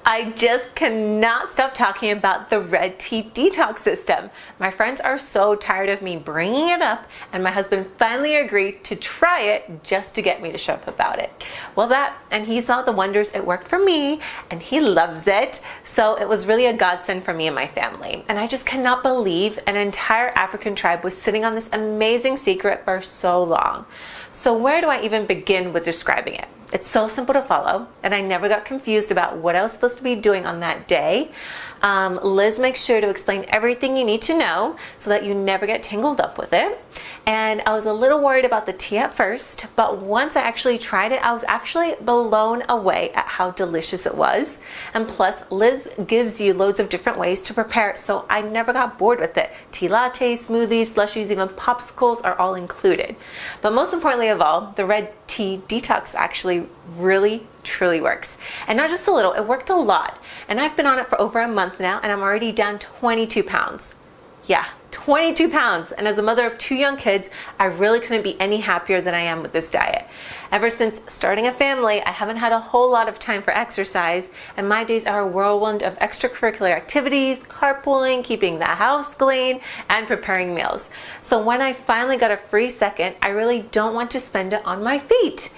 I just cannot stop talking about the Red Tea Detox system. My friends are so tired of me bringing it up, and my husband finally agreed to try it just to get me to shut up about it. Well, and he saw the wonders it worked for me, and he loves it. So it was really a godsend for me and my family. And I just cannot believe an entire African tribe was sitting on this amazing secret for so long. So where do I even begin with describing it? It's so simple to follow, and I never got confused about what I was supposed to be doing on that day. Liz makes sure to explain everything you need to know so that you never get tangled up with it. And I was a little worried about the tea at first, but once I actually tried it, I was actually blown away at how delicious it was. And plus, Liz gives you loads of different ways to prepare it, so I never got bored with it. Tea lattes, smoothies, slushies, even popsicles are all included. But most importantly of all, the Red Tea Detox actually really truly works. And not just a little, it worked a lot. And I've been on it for over a month now, and I'm already down 22 pounds. Yeah, 22 pounds. And as a mother of 2 young kids, I really couldn't be any happier than I am with this diet. Ever since starting a family, I haven't had a whole lot of time for exercise, and my days are a whirlwind of extracurricular activities, carpooling, keeping the house clean, and preparing meals. So when I finally got a free second, I really don't want to spend it on my feet.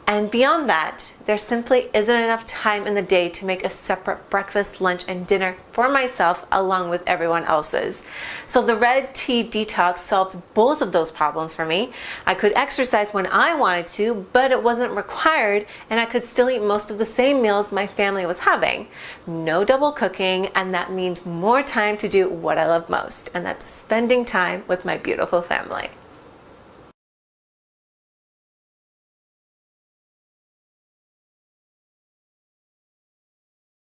And beyond that, there simply isn't enough time in the day to make a separate breakfast, lunch, and dinner for myself along with everyone else's. So the Red Tea Detox solved both of those problems for me. I could exercise when I wanted to, but it wasn't required, and I could still eat most of the same meals my family was having. No double cooking, and that means more time to do what I love most, and that's spending time with my beautiful family.